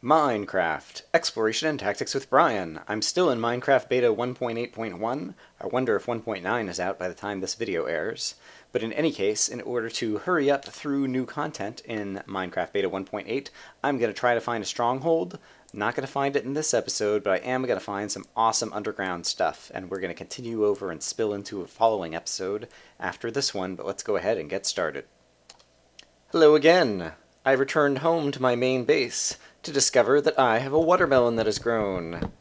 Minecraft, Exploration and Tactics with Brian. I'm still in Minecraft Beta 1.8.1. I wonder if 1.9 is out by the time this video airs. But in any case, in order to hurry up through new content in Minecraft Beta 1.8, I'm going to try to find a stronghold. Not going to find it in this episode, but I am going to find some awesome underground stuff, and we're going to continue over and spill into a following episode after this one, but let's go ahead and get started. Hello again! I returned home to my main base to discover that I have a watermelon that has grown.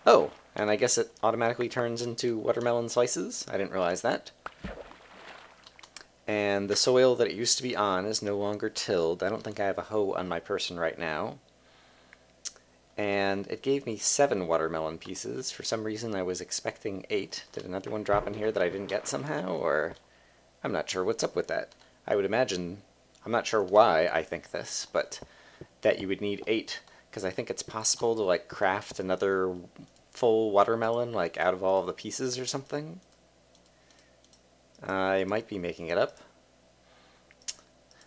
Oh, and I guess it automatically turns into watermelon slices? I didn't realize that. And the soil that it used to be on is no longer tilled. I don't think I have a hoe on my person right now. And it gave me 7 watermelon pieces. For some reason I was expecting 8. Did another one drop in here that I didn't get somehow? Or I'm not sure what's up with that. I would imagine, I'm not sure why I think this, but that you would need 8, because I think it's possible to like craft another full watermelon like out of all of the pieces or something. I might be making it up.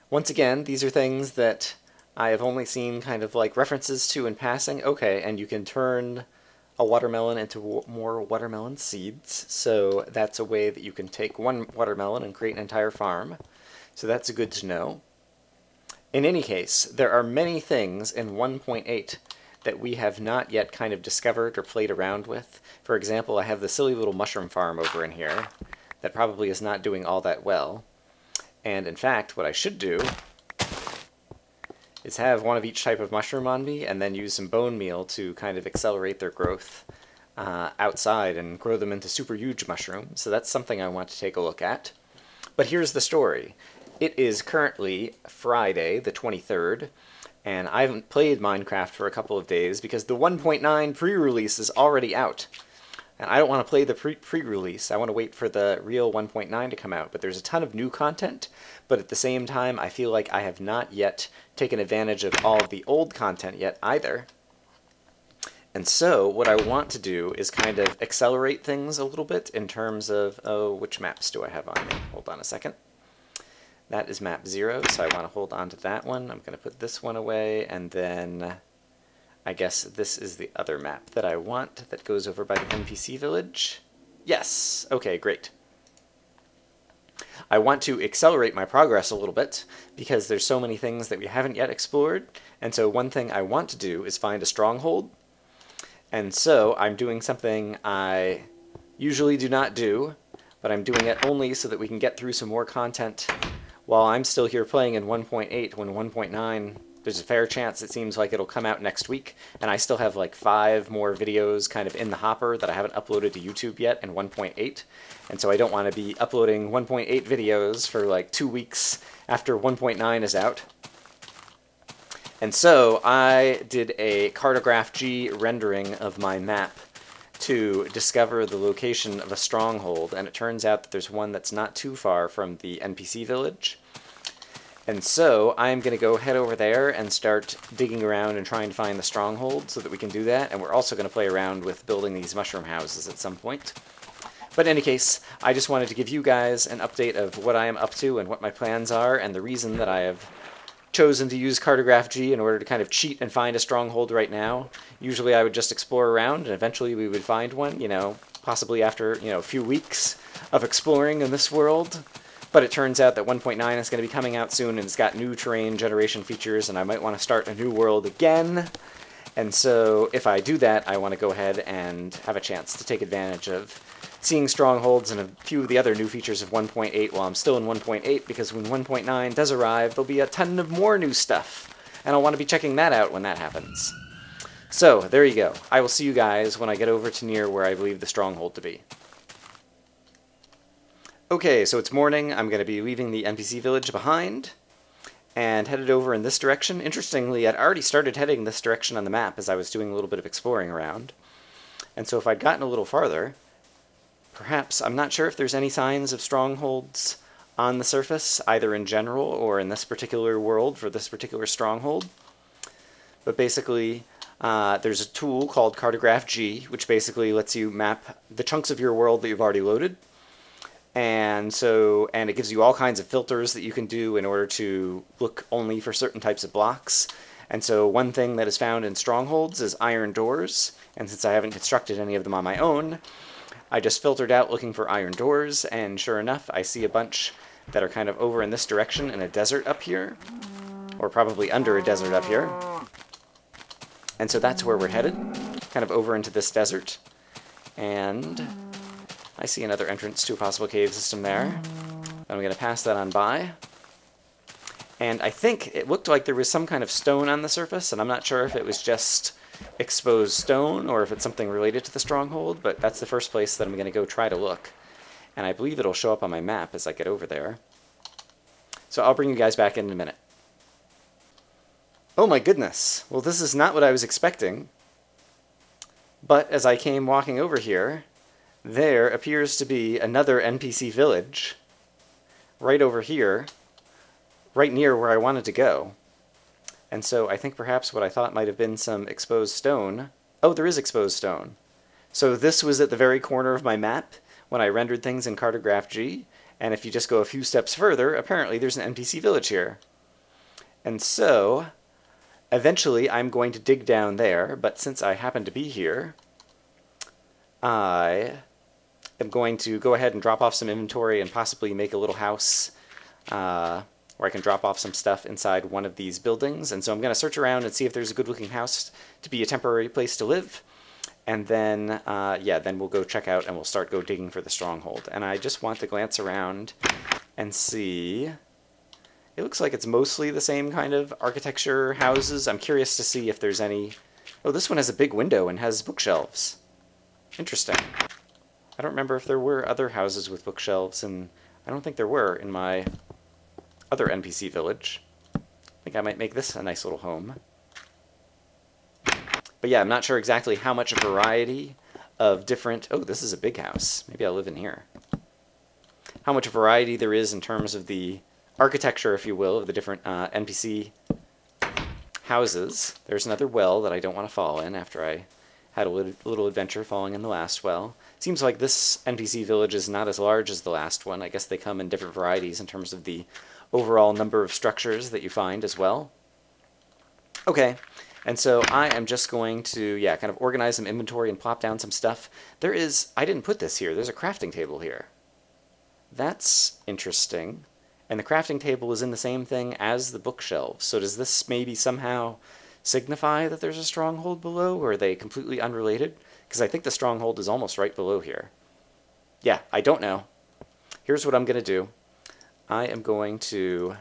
Once again, these are things that I have only seen kind of like references to in passing. Okay, and you can turn a watermelon into more watermelon seeds, so that's a way that you can take one watermelon and create an entire farm. So that's good to know. In any case, there are many things in 1.8 that we have not yet kind of discovered or played around with. For example, I have the silly little mushroom farm over in here that probably is not doing all that well. And in fact, what I should do is have one of each type of mushroom on me and then use some bone meal to kind of accelerate their growth outside and grow them into super huge mushrooms. So that's something I want to take a look at. But here's the story. It is currently Friday, the 23rd, and I haven't played Minecraft for a couple of days because the 1.9 pre-release is already out. And I don't want to play the pre-release. I want to wait for the real 1.9 to come out. But there's a ton of new content, but at the same time, I feel like I have not yet taken advantage of all of the old content yet either. And so what I want to do is kind of accelerate things a little bit in terms of, oh, which maps do I have on me? Hold on a second. That is map 0, so I want to hold on to that one. I'm going to put this one away, and then I guess this is the other map that I want that goes over by the NPC village. Yes! Okay, great. I want to accelerate my progress a little bit because there's so many things that we haven't yet explored, and so one thing I want to do is find a stronghold. And so I'm doing something I usually do not do, but I'm doing it only so that we can get through some more content while I'm still here playing in 1.8, when 1.9, there's a fair chance it seems like it'll come out next week, and I still have like 5 more videos kind of in the hopper that I haven't uploaded to YouTube yet in 1.8, and so I don't want to be uploading 1.8 videos for like 2 weeks after 1.9 is out. And so I did a cartograph G rendering of my map to discover the location of a stronghold, and it turns out that there's one that's not too far from the NPC village. And so I'm going to go head over there and start digging around and trying to find the stronghold so that we can do that, and we're also going to play around with building these mushroom houses at some point. But in any case, I just wanted to give you guys an update of what I am up to and what my plans are, and the reason that I have chosen to use cartograph G in order to kind of cheat and find a stronghold right now. Usually I would just explore around and eventually we would find one, you know, possibly after, you know, a few weeks of exploring in this world. But it turns out that 1.9 is going to be coming out soon and it's got new terrain generation features and I might want to start a new world again. And so if I do that, I want to go ahead and have a chance to take advantage of seeing strongholds and a few of the other new features of 1.8 while I'm still in 1.8, because when 1.9 does arrive, there'll be a ton of more new stuff, and I'll want to be checking that out when that happens. So, there you go. I will see you guys when I get over to near where I believe the stronghold to be. Okay, so it's morning. I'm going to be leaving the NPC village behind, and headed over in this direction. Interestingly, I'd already started heading this direction on the map as I was doing a little bit of exploring around, and so if I'd gotten a little farther, perhaps, I'm not sure if there's any signs of strongholds on the surface, either in general or in this particular world for this particular stronghold. But basically, there's a tool called cartograph G, which basically lets you map the chunks of your world that you've already loaded. And it gives you all kinds of filters that you can do in order to look only for certain types of blocks. And so one thing that is found in strongholds is iron doors, and since I haven't constructed any of them on my own, I just filtered out looking for iron doors, and sure enough, I see a bunch that are kind of over in this direction in a desert up here, or probably under a desert up here. And so that's where we're headed, kind of over into this desert. And I see another entrance to a possible cave system there. I'm going to pass that on by. And I think it looked like there was some kind of stone on the surface, and I'm not sure if it was just exposed stone or if it's something related to the stronghold, but that's the first place that I'm going to go try to look. And I believe it'll show up on my map as I get over there. So I'll bring you guys back in a minute. Oh my goodness. Well, this is not what I was expecting. But as I came walking over here, there appears to be another NPC village right over here, right near where I wanted to go. And so I think perhaps what I thought might have been some exposed stone. Oh, there is exposed stone. So this was at the very corner of my map when I rendered things in Cartograph G, and if you just go a few steps further, apparently there's an NPC village here. And so eventually I'm going to dig down there, but since I happen to be here, I am going to go ahead and drop off some inventory and possibly make a little house where I can drop off some stuff inside one of these buildings. And so I'm going to search around and see if there's a good-looking house to be a temporary place to live. And then, yeah, then we'll go check out and we'll start go digging for the stronghold. And I just want to glance around and see. It looks like it's mostly the same kind of architecture houses. I'm curious to see if there's any. Oh, this one has a big window and has bookshelves. Interesting. I don't remember if there were other houses with bookshelves, and I don't think there were in my other NPC village. I think I might make this a nice little home. But yeah, I'm not sure exactly how much variety of different. Oh, this is a big house. Maybe I'll live in here. How much variety there is in terms of the architecture, if you will, of the different NPC houses. There's another well that I don't want to fall in after I had a little adventure falling in the last well. Seems like this NPC village is not as large as the last one. I guess they come in different varieties in terms of the overall number of structures that you find as well. Okay, and so I am just going to, yeah, kind of organize some inventory and plop down some stuff. There is, I didn't put this here, there's a crafting table here. That's interesting. And the crafting table is in the same thing as the bookshelves. So does this maybe somehow signify that there's a stronghold below, or are they completely unrelated? Because I think the stronghold is almost right below here. Yeah, I don't know. Here's what I'm going to do. I am going to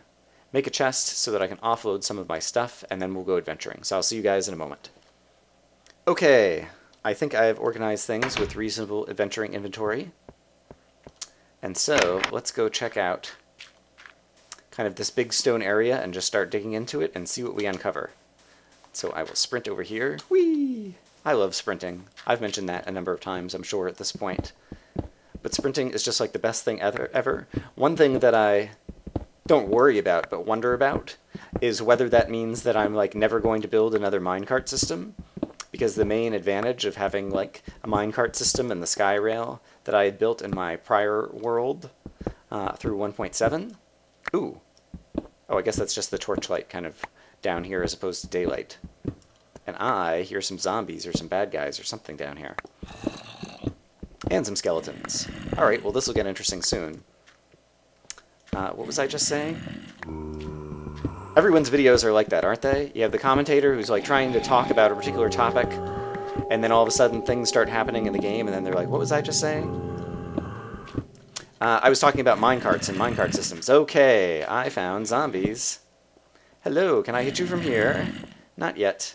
make a chest so that I can offload some of my stuff, and then we'll go adventuring. So I'll see you guys in a moment. Okay, I think I've organized things with reasonable adventuring inventory. And so let's go check out kind of this big stone area and just start digging into it and see what we uncover. So I will sprint over here. Whee! I love sprinting. I've mentioned that a number of times, I'm sure, at this point. But sprinting is just like the best thing ever. One thing that I don't worry about but wonder about is whether that means that I'm like never going to build another minecart system, because the main advantage of having like a minecart system and the sky rail that I had built in my prior world through 1.7. Ooh. Oh, I guess that's just the torchlight kind of down here as opposed to daylight. And I hear some zombies or some bad guys or something down here. And some skeletons. Alright, well this will get interesting soon. What was I just saying? Everyone's videos are like that, aren't they? You have the commentator who's like trying to talk about a particular topic, and then all of a sudden things start happening in the game, and then they're like, what was I just saying? I was talking about minecarts and minecart systems. Okay, I found zombies. Hello, can I hit you from here? Not yet.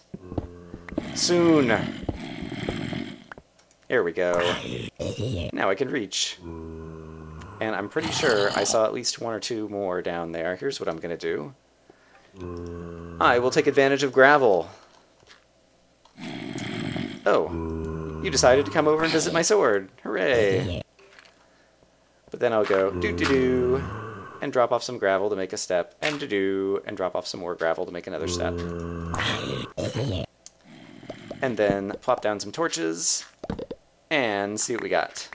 Soon. There we go. Now I can reach. And I'm pretty sure I saw at least one or two more down there. Here's what I'm going to do. I will take advantage of gravel. Oh, you decided to come over and visit my sword. Hooray. But then I'll go do-do-do and drop off some gravel to make a step, and do-do and drop off some more gravel to make another step. And then plop down some torches and see what we got.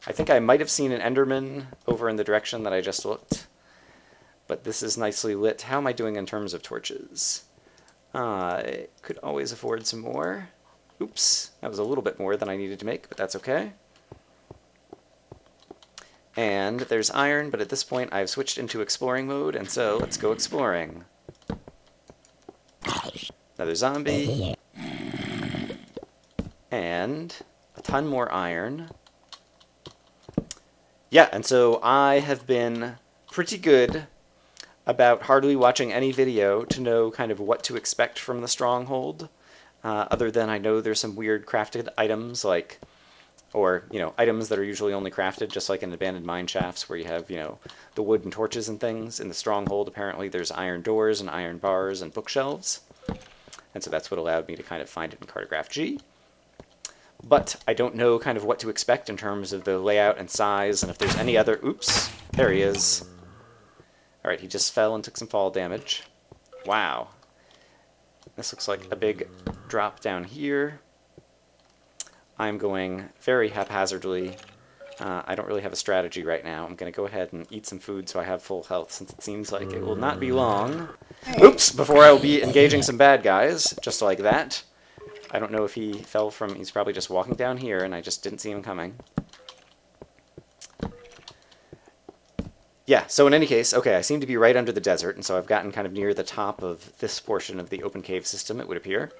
I think I might have seen an Enderman over in the direction that I just looked. But this is nicely lit. How am I doing in terms of torches? I could always afford some more. Oops, that was a little bit more than I needed to make, but that's okay. And there's iron, but at this point I've switched into exploring mode, and so let's go exploring. Another zombie. And a ton more iron. Yeah, and so I have been pretty good about hardly watching any video to know kind of what to expect from the stronghold. Other than I know there's some weird crafted items like, or, items that are usually only crafted, just like in abandoned mine shafts where you have, the wood and torches and things. In the stronghold, apparently there's iron doors and iron bars and bookshelves. And so that's what allowed me to kind of find it in Cartograph G. But I don't know kind of what to expect in terms of the layout and size, and if there's any other... Oops, there he is. Alright, he just fell and took some fall damage. Wow. This looks like a big drop down here. I'm going very haphazardly. I don't really have a strategy right now. I'm going to go ahead and eat some food so I have full health, since it seems like it will not be long. Oops! Before I will be engaging some bad guys, just like that. I don't know if he fell from... He's probably just walking down here, and I just didn't see him coming. Yeah, so in any case, okay, I seem to be right under the desert, and so I've gotten kind of near the top of this portion of the open cave system, it would appear.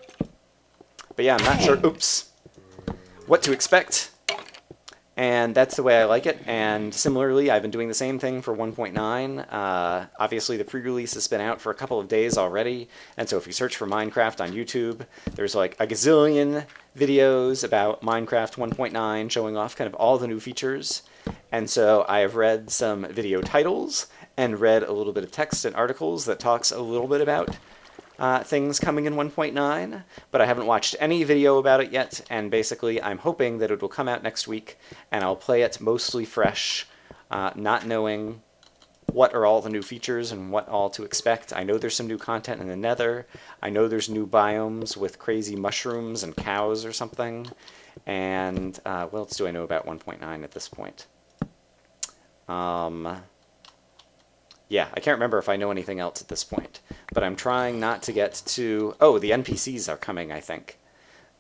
But yeah, I'm not sure... Oops! What to expect. And that's the way I like it, and similarly, I've been doing the same thing for 1.9. Obviously, the pre-release has been out for a couple of days already, and so if you search for Minecraft on YouTube, there's like a gazillion videos about Minecraft 1.9 showing off kind of all the new features. And so I have read some video titles and read a little bit of text and articles that talks a little bit about things coming in 1.9, but I haven't watched any video about it yet, and basically I'm hoping that it will come out next week, and I'll play it mostly fresh, not knowing what are all the new features and what all to expect. I know there's some new content in the Nether. I know there's new biomes with crazy mushrooms and cows or something, and what else do I know about 1.9 at this point? Yeah, I can't remember if I know anything else at this point, but I'm trying not to get to... Oh, the NPCs are coming, I think.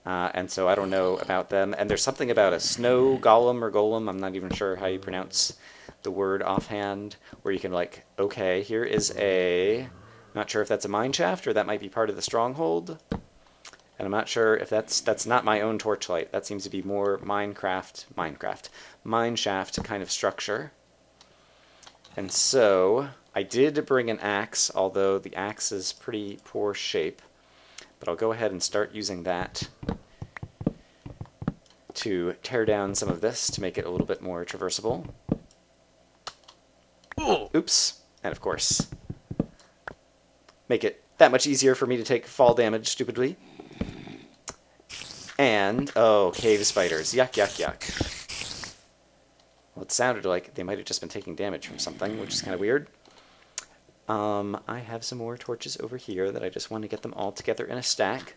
And so I don't know about them. And there's something about a snow golem or golem, I'm not even sure how you pronounce the word offhand, where you can like, okay, here is a... Not sure if that's a mine shaft or that might be part of the stronghold. And I'm not sure if that's not my own torchlight. That seems to be more mine shaft kind of structure. And so I did bring an axe, although the axe is pretty poor shape. But I'll go ahead and start using that to tear down some of this to make it a little bit more traversable. Oops. And of course, make it that much easier for me to take fall damage stupidly. And, oh, cave spiders. Yuck, yuck, yuck. Well, it sounded like they might have just been taking damage from something, which is kind of weird. I have some more torches over here that I just want to get them all together in a stack.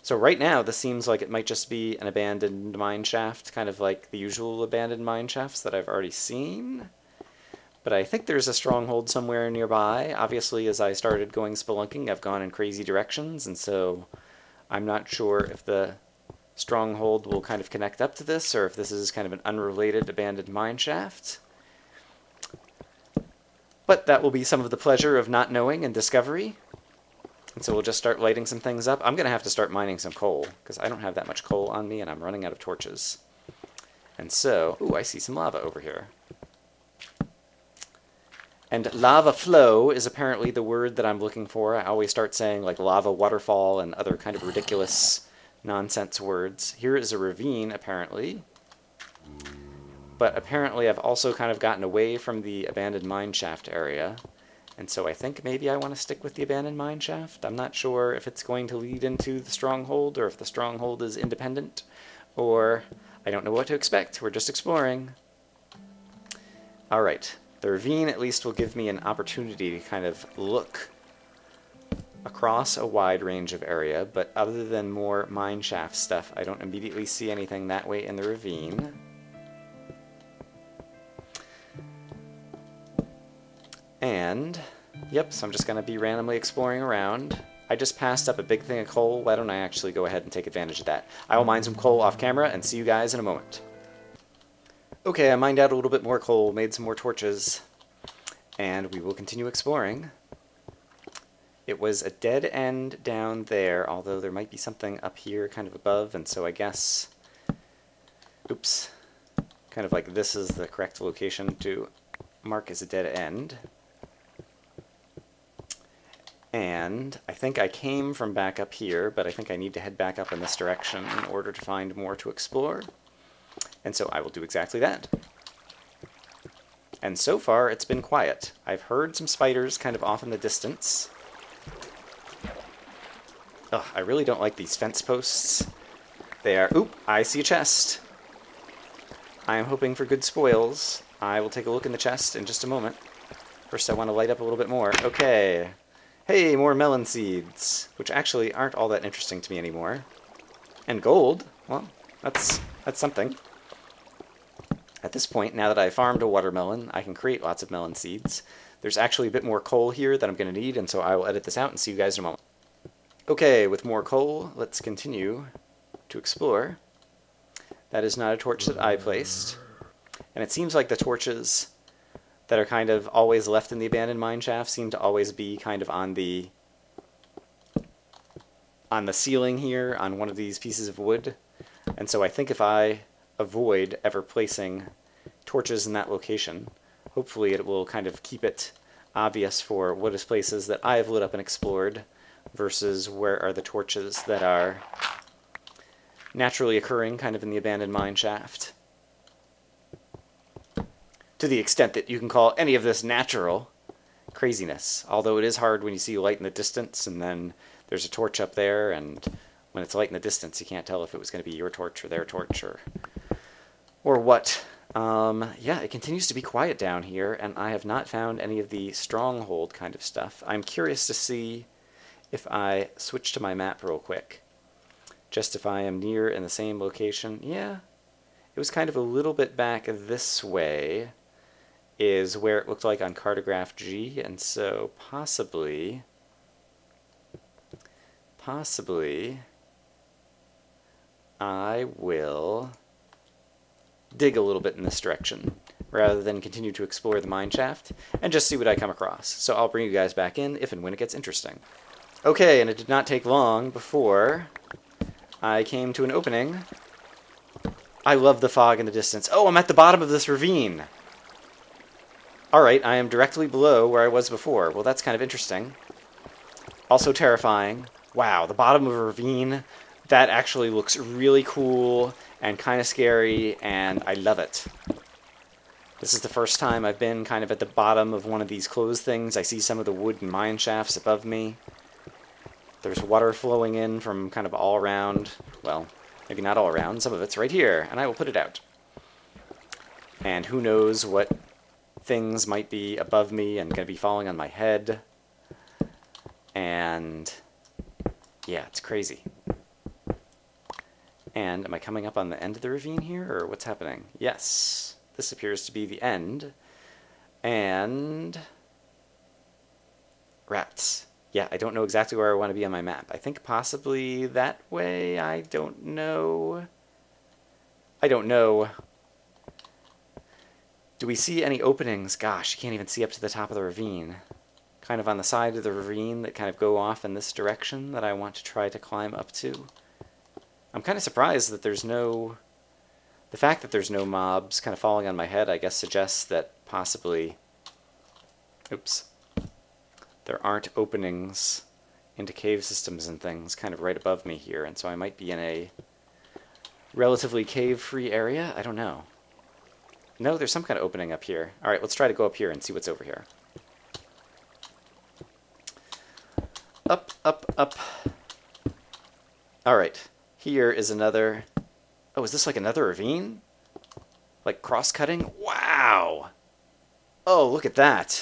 So right now, this seems like it might just be an abandoned mine shaft, kind of like the usual abandoned mine shafts that I've already seen. But I think there's a stronghold somewhere nearby. Obviously, as I started going spelunking, I've gone in crazy directions, and so I'm not sure if the stronghold will kind of connect up to this, or if this is kind of an unrelated abandoned mine shaft. But that will be some of the pleasure of not knowing and discovery. And so we'll just start lighting some things up. I'm going to have to start mining some coal, because I don't have that much coal on me, and I'm running out of torches. And so, ooh, I see some lava over here. And lava flow is apparently the word that I'm looking for. I always start saying like lava waterfall and other kind of ridiculous nonsense words. Here is a ravine, apparently. But apparently I've also kind of gotten away from the abandoned mine shaft area. And so I think maybe I want to stick with the abandoned mine shaft. I'm not sure if it's going to lead into the stronghold, or if the stronghold is independent, or I don't know what to expect. We're just exploring. Alright. The ravine at least will give me an opportunity to kind of look across a wide range of area, but other than more mine shaft stuff, I don't immediately see anything that way in the ravine. And, yep, so I'm just going to be randomly exploring around. I just passed up a big thing of coal. Why don't I actually go ahead and take advantage of that? I will mine some coal off camera and see you guys in a moment. Okay, I mined out a little bit more coal, made some more torches, and we will continue exploring. It was a dead end down there, although there might be something up here kind of above, and so I guess... Oops. Kind of like this is the correct location to mark as a dead end. And I think I came from back up here, but I think I need to head back up in this direction in order to find more to explore. And so I will do exactly that. And so far, it's been quiet. I've heard some spiders kind of off in the distance. Ugh, I really don't like these fence posts. They are... Oop! I see a chest. I am hoping for good spoils. I will take a look in the chest in just a moment. First, I want to light up a little bit more. Okay. Hey, more melon seeds, which actually aren't all that interesting to me anymore. And gold. Well, that's something. At this point, now that I've farmed a watermelon, I can create lots of melon seeds. There's actually a bit more coal here that I'm going to need, and so I will edit this out and see you guys in a moment. Okay, with more coal, let's continue to explore. That is not a torch that I placed. And it seems like the torches that are kind of always left in the abandoned mine shaft seem to always be kind of on the ceiling here, on one of these pieces of wood. And so I think if I avoid ever placing torches in that location, hopefully it will kind of keep it obvious for what is places that I have lit up and explored versus where are the torches that are naturally occurring kind of in the abandoned mine shaft. To the extent that you can call any of this natural craziness. Although it is hard when you see light in the distance and then there's a torch up there, and when it's light in the distance you can't tell if it was going to be your torch or their torch or what. Yeah, it continues to be quiet down here, and I have not found any of the stronghold kind of stuff. I'm curious to see if I switch to my map real quick. Just if I am near in the same location. Yeah, it was kind of a little bit back this way is where it looked like on cartograph G, and so possibly I will dig a little bit in this direction rather than continue to explore the mine shaft and just see what I come across. So I'll bring you guys back in if and when it gets interesting. Okay, and it did not take long before I came to an opening. I love the fog in the distance. Oh, I'm at the bottom of this ravine. Alright, I am directly below where I was before. Well, that's kind of interesting. Also terrifying. Wow, the bottom of a ravine. That actually looks really cool and kind of scary, and I love it. This is the first time I've been kind of at the bottom of one of these closed things. I see some of the wooden mine shafts above me. There's water flowing in from kind of all around. Well, maybe not all around. Some of it's right here, and I will put it out. And who knows what things might be above me and going to be falling on my head. And yeah, it's crazy. And am I coming up on the end of the ravine here, or what's happening? Yes, this appears to be the end. And rats. Yeah, I don't know exactly where I want to be on my map. I think possibly that way. I don't know. Do we see any openings? Gosh, you can't even see up to the top of the ravine. Kind of on the side of the ravine that kind of go off in this direction that I want to try to climb up to. I'm kind of surprised that there's no... The fact that there's no mobs kind of falling on my head, I guess, suggests that possibly... Oops. There aren't openings into cave systems and things kind of right above me here, and so I might be in a relatively cave-free area? I don't know. No, there's some kind of opening up here. Alright, let's try to go up here and see what's over here. Up, up, up. Alright, here is another... Oh, is this like another ravine? Like cross-cutting? Wow! Oh, look at that!